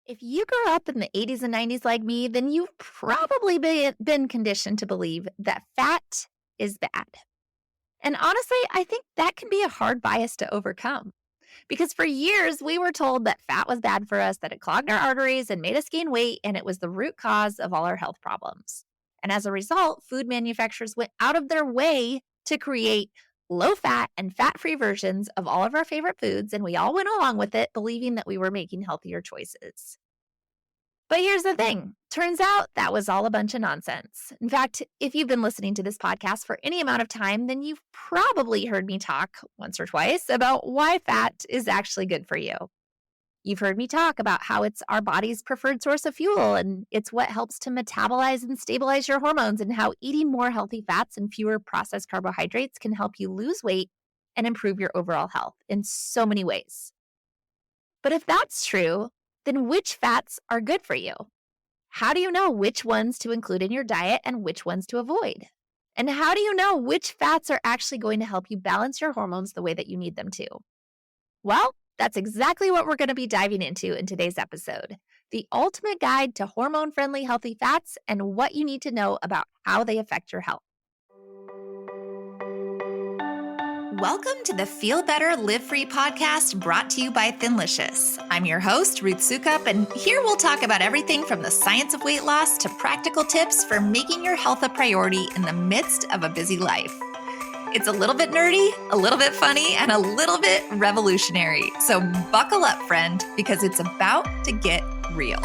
If you grew up in the 80s and 90s like me, then you've probably been conditioned to believe that fat is bad. And honestly, I think that can be a hard bias to overcome. Because for years, we were told that fat was bad for us, that it clogged our arteries and made us gain weight, and it was the root cause of all our health problems. And as a result, food manufacturers went out of their way to create low fat and fat free versions of all of our favorite foods, and we all went along with it, believing that we were making healthier choices. But here's the thing. Turns out that was all a bunch of nonsense. In fact, if you've been listening to this podcast for any amount of time, then you've probably heard me talk once or twice about why fat is actually good for you. You've heard me talk about how it's our body's preferred source of fuel, and it's what helps to metabolize and stabilize your hormones, and how eating more healthy fats and fewer processed carbohydrates can help you lose weight and improve your overall health in so many ways. But if that's true, then which fats are good for you? How do you know which ones to include in your diet and which ones to avoid? And how do you know which fats are actually going to help you balance your hormones the way that you need them to? Well, that's exactly what we're going to be diving into in today's episode. The ultimate guide to hormone-friendly healthy fats and what you need to know about how they affect your health. Welcome to the Feel Better, Live Free podcast brought to you by Thinlicious. I'm your host, Ruth Sukup, and here we'll talk about everything from the science of weight loss to practical tips for making your health a priority in the midst of a busy life. It's a little bit nerdy, a little bit funny, and a little bit revolutionary. So buckle up, friend, because it's about to get real.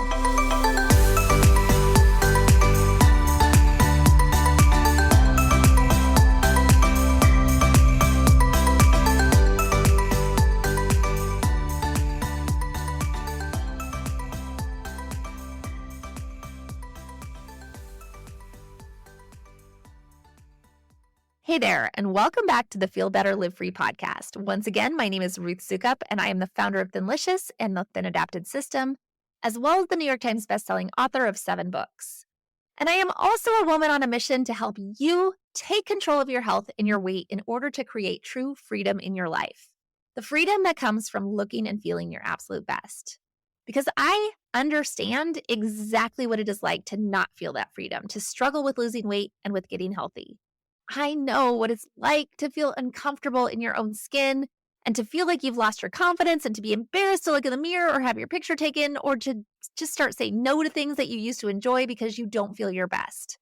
Hey there, and welcome back to the Feel Better, Live Free podcast. Once again, my name is Ruth Sukup, and I am the founder of Thinlicious and the Thin Adapted System, as well as the New York Times bestselling author of 7 books. And I am also a woman on a mission to help you take control of your health and your weight in order to create true freedom in your life. The freedom that comes from looking and feeling your absolute best. Because I understand exactly what it is like to not feel that freedom, to struggle with losing weight and with getting healthy. I know what it's like to feel uncomfortable in your own skin and to feel like you've lost your confidence and to be embarrassed to look in the mirror or have your picture taken or to just start saying no to things that you used to enjoy because you don't feel your best.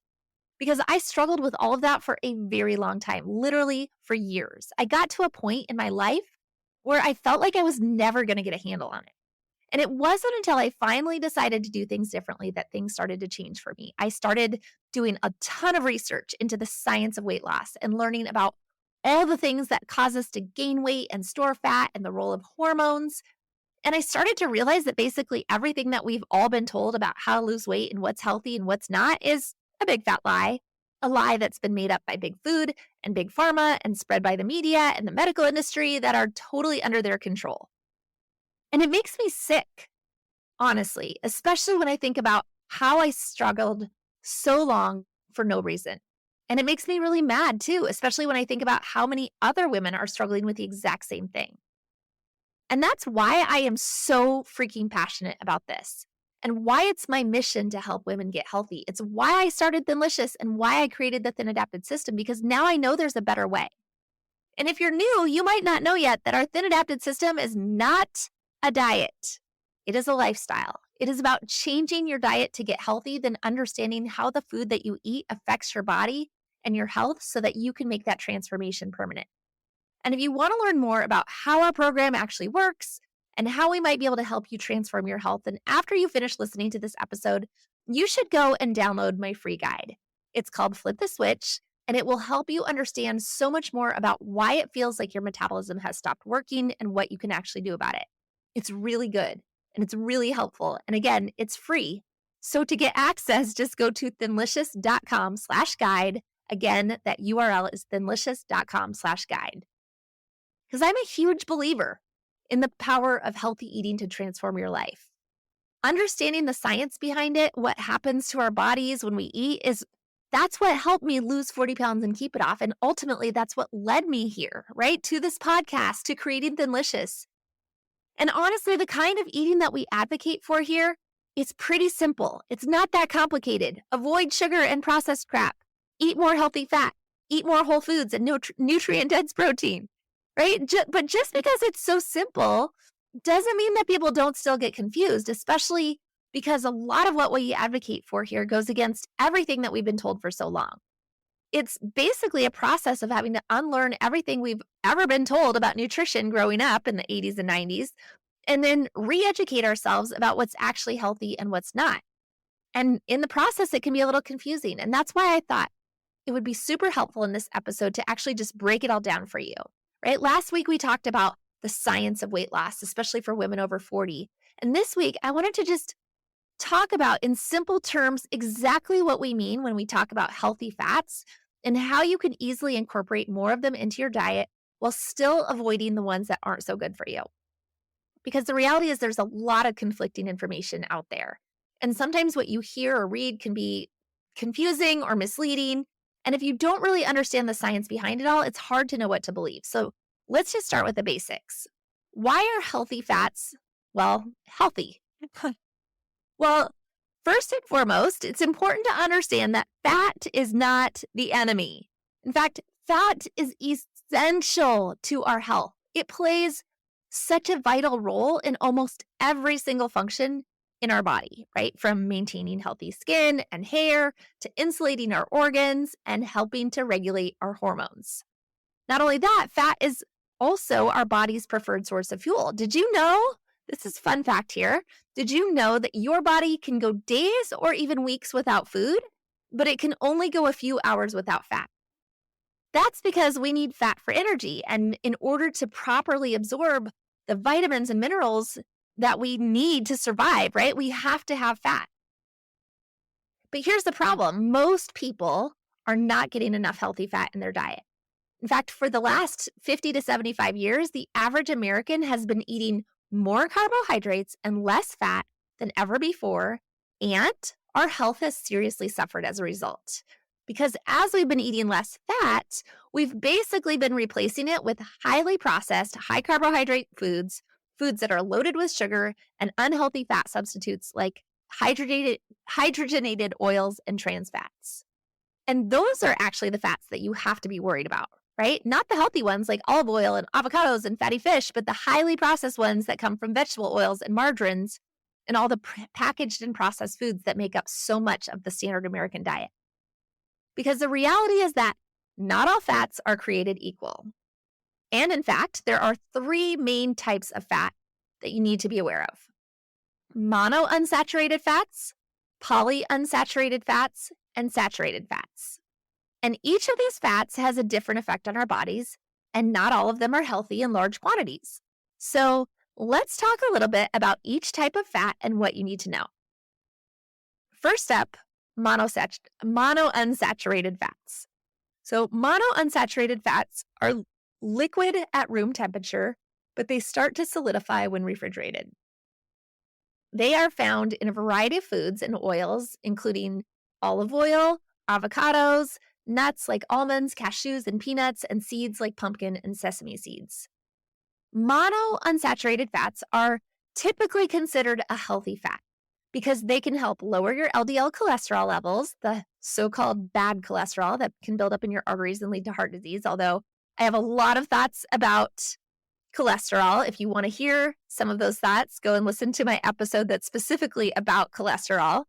Because I struggled with all of that for a very long time, literally for years. I got to a point in my life where I felt like I was never going to get a handle on it. And it wasn't until I finally decided to do things differently that things started to change for me. I started doing a ton of research into the science of weight loss and learning about all the things that cause us to gain weight and store fat and the role of hormones. And I started to realize that basically everything that we've all been told about how to lose weight and what's healthy and what's not is a big fat lie. A lie that's been made up by big food and big pharma and spread by the media and the medical industry that are totally under their control. And it makes me sick, honestly, especially when I think about how I struggled so long for no reason. And it makes me really mad too, especially when I think about how many other women are struggling with the exact same thing. And that's why I am so freaking passionate about this and why it's my mission to help women get healthy. It's why I started Thinlicious and why I created the Thin Adapted System, because now I know there's a better way. And if you're new, you might not know yet that our Thin Adapted System is not a diet. It is a lifestyle. It is about changing your diet to get healthy, then understanding how the food that you eat affects your body and your health so that you can make that transformation permanent. And if you want to learn more about how our program actually works and how we might be able to help you transform your health, then after you finish listening to this episode, you should go and download my free guide. It's called Flip the Switch, and it will help you understand so much more about why it feels like your metabolism has stopped working and what you can actually do about it. It's really good and it's really helpful. And again, it's free. So to get access, just go to thinlicious.com/guide. Again, that URL is thinlicious.com/guide. Because I'm a huge believer in the power of healthy eating to transform your life. Understanding the science behind it, what happens to our bodies when we eat, that's what helped me lose 40 pounds and keep it off. And ultimately, that's what led me here, right? To this podcast, to creating Thinlicious. And honestly, the kind of eating that we advocate for here It's pretty simple. It's not that complicated. Avoid sugar and processed crap. Eat more healthy fat. Eat more whole foods and nutrient-dense protein, right? But just because it's so simple doesn't mean that people don't still get confused, especially because a lot of what we advocate for here goes against everything that we've been told for so long. It's basically a process of having to unlearn everything we've ever been told about nutrition growing up in the 80s and 90s, and then re-educate ourselves about what's actually healthy and what's not. And in the process, it can be a little confusing. And that's why I thought it would be super helpful in this episode to actually just break it all down for you, right? Last week, we talked about the science of weight loss, especially for women over 40. And this week, I wanted to just talk about in simple terms exactly what we mean when we talk about healthy fats and how you can easily incorporate more of them into your diet while still avoiding the ones that aren't so good for you. Because the reality is there's a lot of conflicting information out there. And sometimes what you hear or read can be confusing or misleading. And if you don't really understand the science behind it all, it's hard to know what to believe. So let's just start with the basics. Why are healthy fats, well, healthy? Well, first and foremost, it's important to understand that fat is not the enemy. In fact, fat is essential to our health. It plays such a vital role in almost every single function in our body, right? From maintaining healthy skin and hair to insulating our organs and helping to regulate our hormones. Not only that, fat is also our body's preferred source of fuel. Did you know? This is a fun fact here. Did you know that your body can go days or even weeks without food, but it can only go a few hours without fat? That's because we need fat for energy. And in order to properly absorb the vitamins and minerals that we need to survive, right, we have to have fat. But here's the problem. Most people are not getting enough healthy fat in their diet. In fact, for the last 50 to 75 years, the average American has been eating more carbohydrates and less fat than ever before, and our health has seriously suffered as a result. Because as we've been eating less fat, we've basically been replacing it with highly processed, high carbohydrate foods that are loaded with sugar, and unhealthy fat substitutes like hydrogenated oils and trans fats. And those are actually the fats that you have to be worried about, right? Not the healthy ones like olive oil and avocados and fatty fish, but the highly processed ones that come from vegetable oils and margarines and all the packaged and processed foods that make up so much of the standard American diet. Because the reality is that not all fats are created equal. And in fact, there are three main types of fat that you need to be aware of: monounsaturated fats, polyunsaturated fats, and saturated fats. And each of these fats has a different effect on our bodies, and not all of them are healthy in large quantities. So let's talk a little bit about each type of fat and what you need to know. First up, monounsaturated fats. So monounsaturated fats are liquid at room temperature, but they start to solidify when refrigerated. They are found in a variety of foods and oils, including olive oil, avocados, nuts like almonds, cashews, and peanuts, and seeds like pumpkin and sesame seeds. Monounsaturated fats are typically considered a healthy fat because they can help lower your LDL cholesterol levels, the so-called bad cholesterol that can build up in your arteries and lead to heart disease, although I have a lot of thoughts about cholesterol. If you want to hear some of those thoughts, go and listen to my episode that's specifically about cholesterol.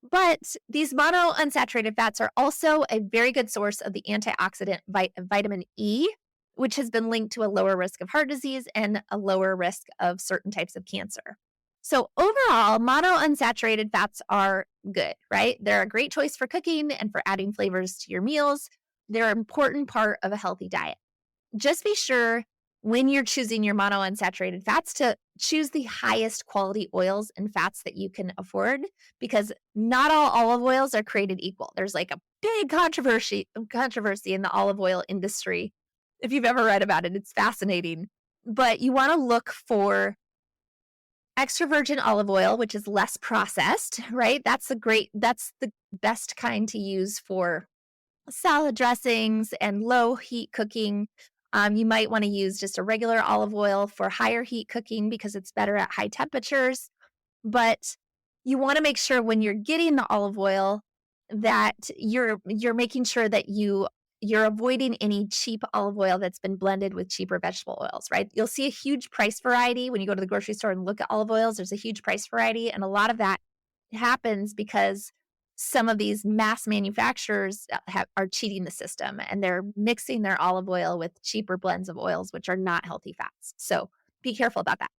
But these monounsaturated fats are also a very good source of the antioxidant vitamin E, which has been linked to a lower risk of heart disease and a lower risk of certain types of cancer. So overall, monounsaturated fats are good, right? They're a great choice for cooking and for adding flavors to your meals. They're an important part of a healthy diet. Just be sure when you're choosing your monounsaturated fats to choose the highest quality oils and fats that you can afford, because not all olive oils are created equal. There's like a big controversy in the olive oil industry. If you've ever read about it, it's fascinating. But you want to look for extra virgin olive oil, which is less processed, right? That's the best kind to use for salad dressings and low heat cooking. You might want to use just a regular olive oil for higher heat cooking because it's better at high temperatures. But you want to make sure when you're getting the olive oil that you're making sure that you're avoiding any cheap olive oil that's been blended with cheaper vegetable oils, right? You'll see a huge price variety when you go to the grocery store and look at olive oils. There's a huge price variety, and a lot of that happens because some of these mass manufacturers are cheating the system, and they're mixing their olive oil with cheaper blends of oils, which are not healthy fats. So be careful about that.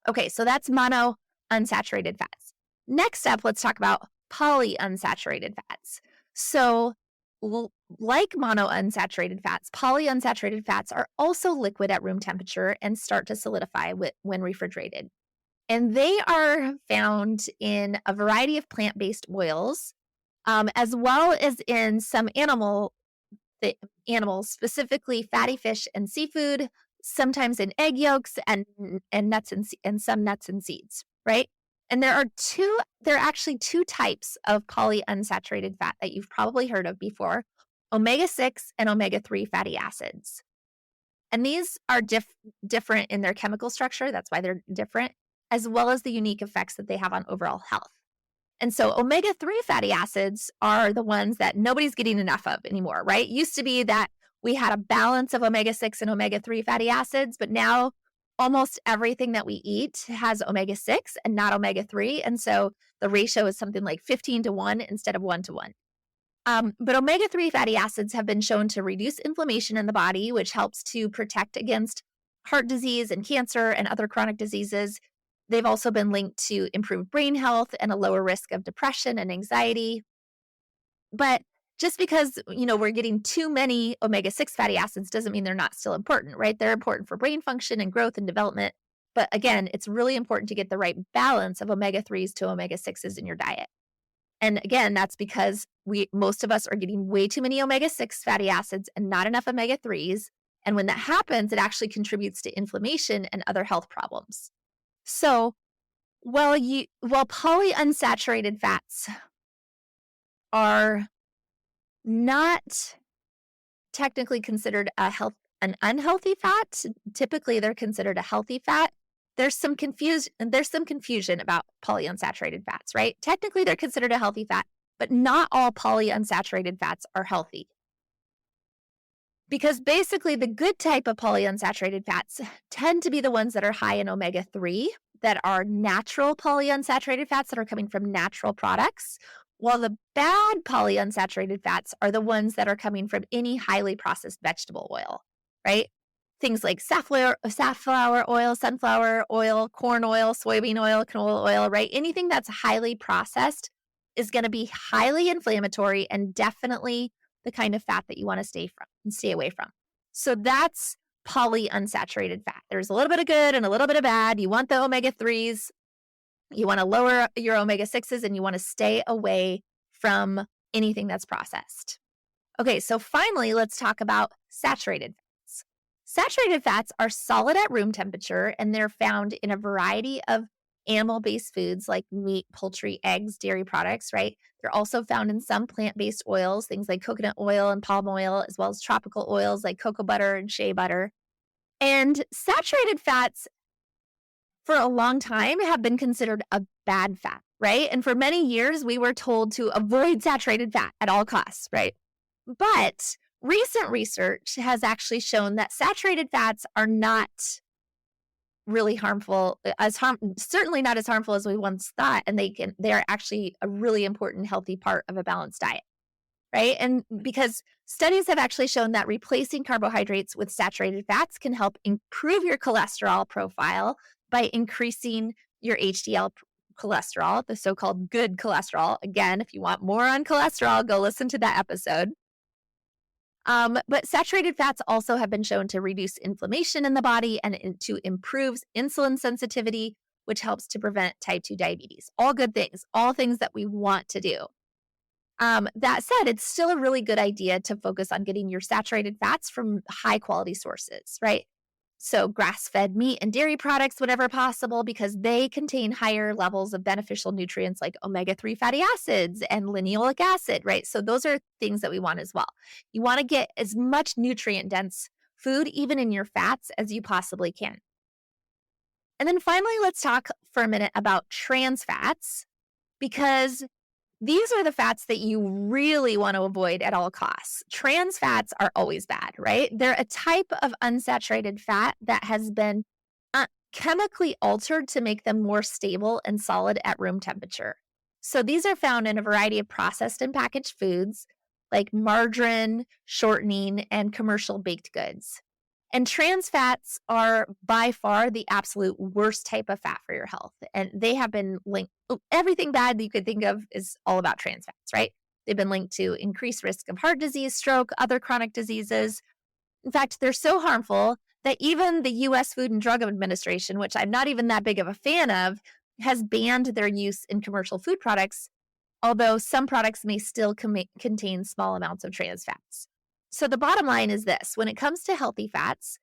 Okay, so that's monounsaturated fats. Next up, let's talk about polyunsaturated fats. So, like monounsaturated fats, polyunsaturated fats are also liquid at room temperature and start to solidify when refrigerated. And they are found in a variety of plant-based oils, as well as in some animals, specifically fatty fish and seafood, sometimes in egg yolks and nuts and some nuts and seeds, right? And there are actually two types of polyunsaturated fat that you've probably heard of before, omega-6 and omega-3 fatty acids. And these are different in their chemical structure, that's why they're different, as well as the unique effects that they have on overall health. And so omega-3 fatty acids are the ones that nobody's getting enough of anymore, right? It used to be that we had a balance of omega-6 and omega-3 fatty acids, but now almost everything that we eat has omega-6 and not omega-3. And so the ratio is something like 15-1 instead of 1-1. But omega-3 fatty acids have been shown to reduce inflammation in the body, which helps to protect against heart disease and cancer and other chronic diseases. They've also been linked to improved brain health and a lower risk of depression and anxiety. But just because, we're getting too many omega-6 fatty acids doesn't mean they're not still important, right? They're important for brain function and growth and development. But again, it's really important to get the right balance of omega-3s to omega-6s in your diet. And again, that's because most of us are getting way too many omega-6 fatty acids and not enough omega-3s. And when that happens, it actually contributes to inflammation and other health problems. So while polyunsaturated fats are not technically considered an unhealthy fat, typically they're considered a healthy fat. There's some confusion about polyunsaturated fats, right? Technically they're considered a healthy fat, but not all polyunsaturated fats are healthy. Because basically the good type of polyunsaturated fats tend to be the ones that are high in omega-3, that are natural polyunsaturated fats that are coming from natural products, while the bad polyunsaturated fats are the ones that are coming from any highly processed vegetable oil, right? Things like safflower oil, sunflower oil, corn oil, soybean oil, canola oil, right? Anything that's highly processed is going to be highly inflammatory and definitely the kind of fat that you want to stay away from. So that's polyunsaturated fat. There's a little bit of good and a little bit of bad. You want the omega-3s, you want to lower your omega-6s, and you want to stay away from anything that's processed. Okay, so finally, let's talk about saturated fats. Saturated fats are solid at room temperature, and they're found in a variety of animal-based foods like meat, poultry, eggs, dairy products, right? They're also found in some plant-based oils, things like coconut oil and palm oil, as well as tropical oils like cocoa butter and shea butter. And saturated fats, for a long time, have been considered a bad fat, right? And for many years, we were told to avoid saturated fat at all costs, right? But recent research has actually shown that saturated fats are not really harmful, certainly not as harmful as we once thought, and they are actually a really important healthy part of a balanced diet, right? And because studies have actually shown that replacing carbohydrates with saturated fats can help improve your cholesterol profile by increasing your HDL cholesterol, the so-called good cholesterol. Again, if you want more on cholesterol, go listen to that episode. But saturated fats also have been shown to reduce inflammation in the body and to improve insulin sensitivity, which helps to prevent type 2 diabetes. All good things, all things that we want to do. That said, it's still a really good idea to focus on getting your saturated fats from high quality sources, right? So grass-fed meat and dairy products whenever possible, because they contain higher levels of beneficial nutrients like omega-3 fatty acids and linoleic acid, right? So those are things that we want as well. You want to get as much nutrient-dense food, even in your fats, as you possibly can. And then finally, let's talk for a minute about trans fats. because these are the fats that you really want to avoid at all costs. Trans fats are always bad, right? They're a type of unsaturated fat that has been chemically altered to make them more stable and solid at room temperature. So these are found in a variety of processed and packaged foods like margarine, shortening, and commercial baked goods. And trans fats are by far the absolute worst type of fat for your health. And they have been linked, everything bad that you could think of is all about trans fats, right? They've been linked to increased risk of heart disease, stroke, other chronic diseases. In fact, they're so harmful that even the US Food and Drug Administration, which I'm not even that big of a fan of, has banned their use in commercial food products, although some products may still contain small amounts of trans fats. So the bottom line is this: when it comes to healthy fats,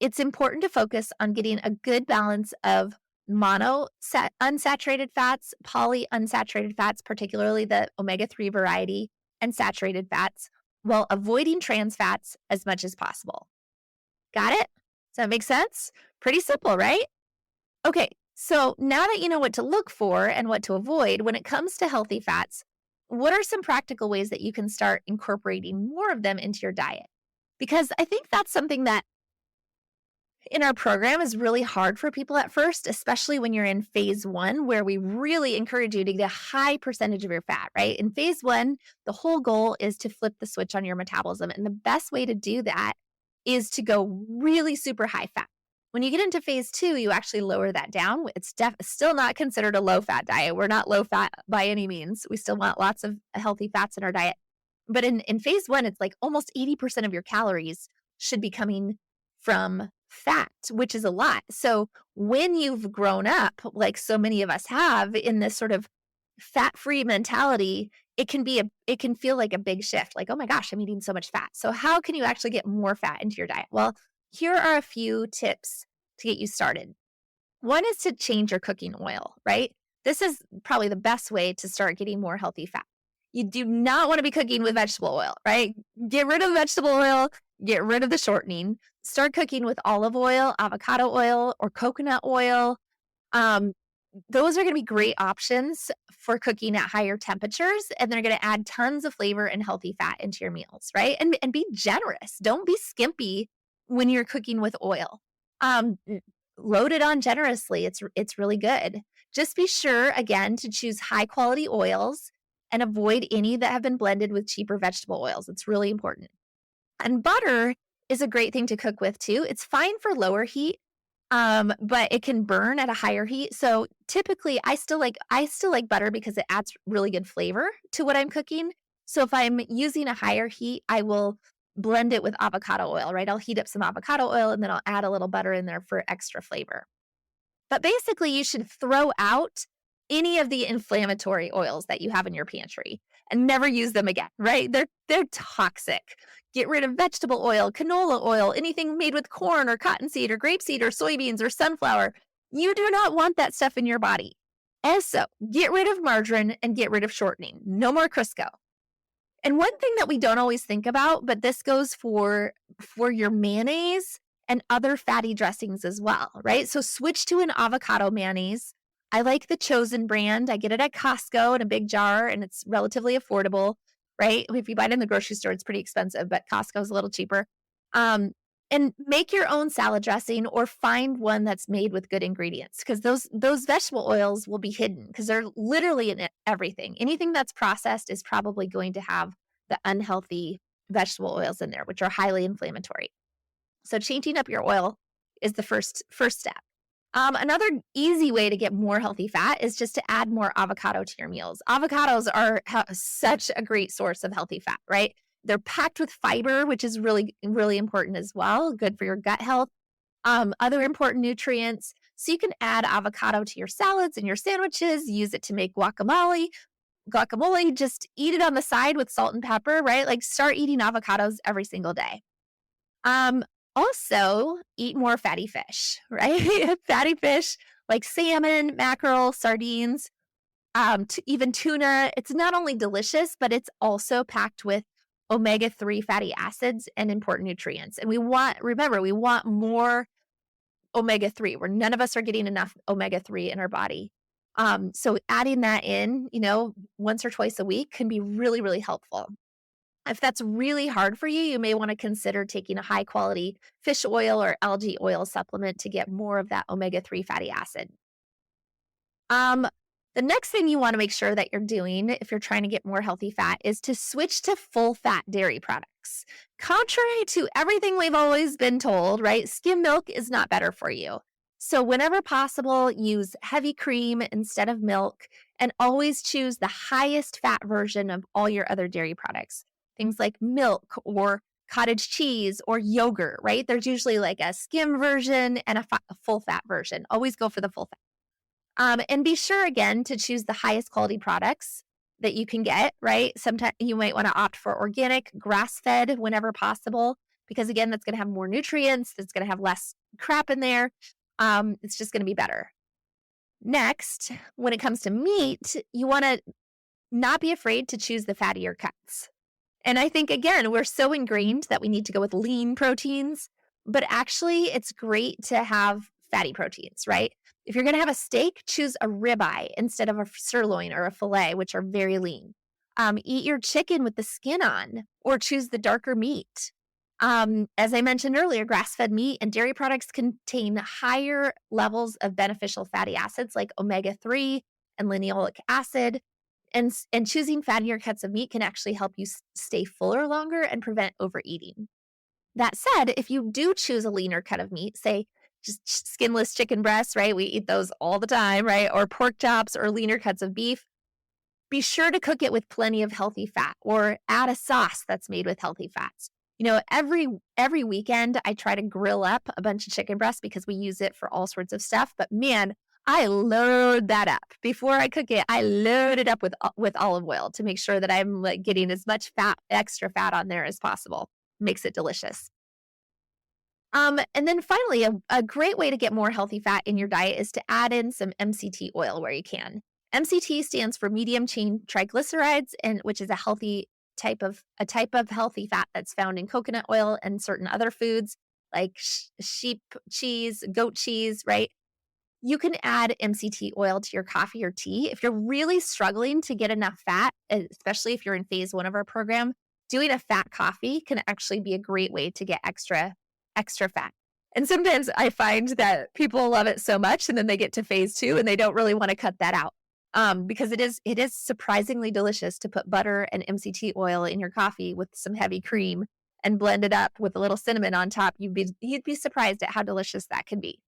it's important to focus on getting a good balance of unsaturated fats, polyunsaturated fats, particularly the omega-3 variety, and saturated fats, while avoiding trans fats as much as possible. Got it? Does that make sense? Pretty simple, right? Okay, so now that you know what to look for and what to avoid when it comes to healthy fats, what are some practical ways that you can start incorporating more of them into your diet? Because I think that's something that in our program is really hard for people at first, especially when you're in phase 1, where we really encourage you to get a high percentage of your fat, right? In phase 1, the whole goal is to flip the switch on your metabolism. And the best way to do that is to go really super high fat. When you get into phase 2, you actually lower that down. It's still not considered a low fat diet. We're not low fat by any means. We still want lots of healthy fats in our diet. But in phase 1, it's like almost 80% of your calories should be coming from fat, which is a lot. So when you've grown up, like so many of us have, in this sort of fat-free mentality, it can feel like a big shift. Like, oh my gosh, I'm eating so much fat. So how can you actually get more fat into your diet? Well, here are a few tips to get you started. One is to change your cooking oil, right? This is probably the best way to start getting more healthy fat. You do not want to be cooking with vegetable oil, right? Get rid of vegetable oil, get rid of the shortening. Start cooking with olive oil, avocado oil, or coconut oil. Those are going to be great options for cooking at higher temperatures, and they're going to add tons of flavor and healthy fat into your meals, right? And be generous. Don't be skimpy when you're cooking with oil. Load it on generously. It's really good. Just be sure, again, to choose high quality oils and avoid any that have been blended with cheaper vegetable oils. It's really important. And butter is a great thing to cook with too. It's fine for lower heat, but it can burn at a higher heat. So typically I still like butter because it adds really good flavor to what I'm cooking. So if I'm using a higher heat, I will blend it with avocado oil, right? I'll heat up some avocado oil and then I'll add a little butter in there for extra flavor. But basically you should throw out any of the inflammatory oils that you have in your pantry and never use them again, right? They're toxic. Get rid of vegetable oil, canola oil, anything made with corn or cottonseed or grapeseed or soybeans or sunflower. You do not want that stuff in your body. Also, get rid of margarine and get rid of shortening. No more Crisco. And one thing that we don't always think about, but this goes for your mayonnaise and other fatty dressings as well, right? So switch to an avocado mayonnaise. I like the Chosen brand. I get it at Costco in a big jar, and it's relatively affordable, right? If you buy it in the grocery store, it's pretty expensive, but Costco's a little cheaper. And make your own salad dressing or find one that's made with good ingredients, because those vegetable oils will be hidden because they're literally in everything. Anything that's processed is probably going to have the unhealthy vegetable oils in there, which are highly inflammatory. So changing up your oil is the first step. Another easy way to get more healthy fat is just to add more avocado to your meals. Avocados are such a great source of healthy fat, right? They're packed with fiber, which is really, really important as well. Good for your gut health. Other important nutrients. So you can add avocado to your salads and your sandwiches, use it to make guacamole. Just eat it on the side with salt and pepper, right? Like start eating avocados every single day. Also, eat more fatty fish, right? Fatty fish like salmon, mackerel, sardines, even tuna. It's not only delicious, but it's also packed with omega-3 fatty acids and important nutrients. And we want more omega-3, where none of us are getting enough omega-3 in our body. So adding that in, once or twice a week can be really, really helpful. If that's really hard for you, you may want to consider taking a high quality fish oil or algae oil supplement to get more of that omega-3 fatty acid. Um, the next thing you want to make sure that you're doing if you're trying to get more healthy fat is to switch to full fat dairy products. Contrary to everything we've always been told, right? Skim milk is not better for you. So, whenever possible, use heavy cream instead of milk and always choose the highest fat version of all your other dairy products. Things like milk or cottage cheese or yogurt, right? There's usually like a skim version and a full fat version. Always go for the full fat. And be sure again to choose the highest quality products that you can get, right? Sometimes you might want to opt for organic, grass-fed whenever possible, because again, that's going to have more nutrients. It's going to have less crap in there. It's just going to be better. Next, when it comes to meat, you want to not be afraid to choose the fattier cuts. And I think, again, we're so ingrained that we need to go with lean proteins, but actually it's great to have fatty proteins, right? If you're going to have a steak, choose a ribeye instead of a sirloin or a filet, which are very lean. Eat your chicken with the skin on, or choose the darker meat. As I mentioned earlier, grass-fed meat and dairy products contain higher levels of beneficial fatty acids like omega-3 and linoleic acid. And choosing fattier cuts of meat can actually help you stay fuller longer and prevent overeating. That said, if you do choose a leaner cut of meat, say just skinless chicken breasts, right? We eat those all the time, right? Or pork chops or leaner cuts of beef. Be sure to cook it with plenty of healthy fat or add a sauce that's made with healthy fats. Every weekend I try to grill up a bunch of chicken breasts because we use it for all sorts of stuff. But man, I load that up. Before I cook it, I load it up with olive oil to make sure that I'm like getting as much extra fat on there as possible. Makes it delicious. And then finally, a great way to get more healthy fat in your diet is to add in some MCT oil where you can. MCT stands for medium chain triglycerides, and which is a type of healthy fat that's found in coconut oil and certain other foods like sheep cheese, goat cheese, right? You can add MCT oil to your coffee or tea. If you're really struggling to get enough fat, especially if you're in phase 1 of our program, doing a fat coffee can actually be a great way to get extra fat. And sometimes I find that people love it so much and then they get to phase 2 and they don't really want to cut that out. Because it is surprisingly delicious to put butter and MCT oil in your coffee with some heavy cream and blend it up with a little cinnamon on top. You'd be surprised at how delicious that can be.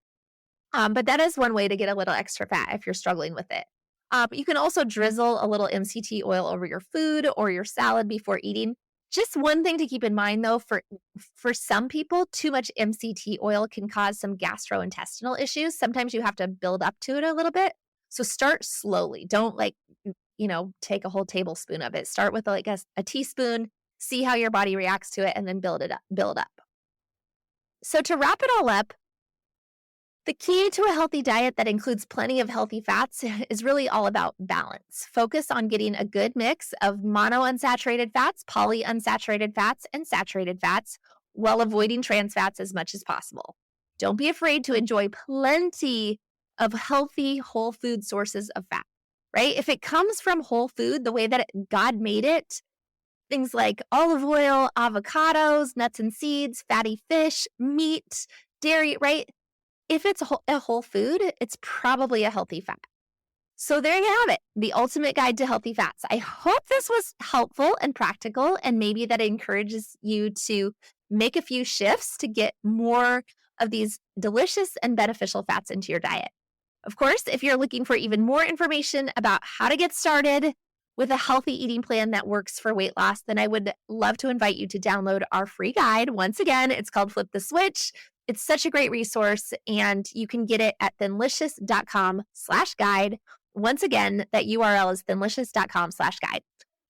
But that is one way to get a little extra fat if you're struggling with it. You can also drizzle a little MCT oil over your food or your salad before eating. Just one thing to keep in mind, though, for some people, too much MCT oil can cause some gastrointestinal issues. Sometimes you have to build up to it a little bit. So start slowly. Don't take a whole tablespoon of it. Start with like a teaspoon, see how your body reacts to it, and then build up. So to wrap it all up, the key to a healthy diet that includes plenty of healthy fats is really all about balance. Focus on getting a good mix of monounsaturated fats, polyunsaturated fats, and saturated fats while avoiding trans fats as much as possible. Don't be afraid to enjoy plenty of healthy whole food sources of fat, right? If it comes from whole food, the way that God made it, things like olive oil, avocados, nuts and seeds, fatty fish, meat, dairy, right? If it's a whole food, it's probably a healthy fat. So there you have it, the ultimate guide to healthy fats. I hope this was helpful and practical, and maybe that encourages you to make a few shifts to get more of these delicious and beneficial fats into your diet. Of course, if you're looking for even more information about how to get started with a healthy eating plan that works for weight loss, then I would love to invite you to download our free guide. Once again, it's called Flip the Switch. It's such a great resource, and you can get it at thinlicious.com/guide. Once again, that URL is thinlicious.com/guide.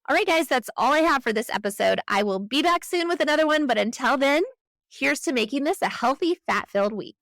All right, guys, that's all I have for this episode. I will be back soon with another one, but until then, here's to making this a healthy, fat-filled week.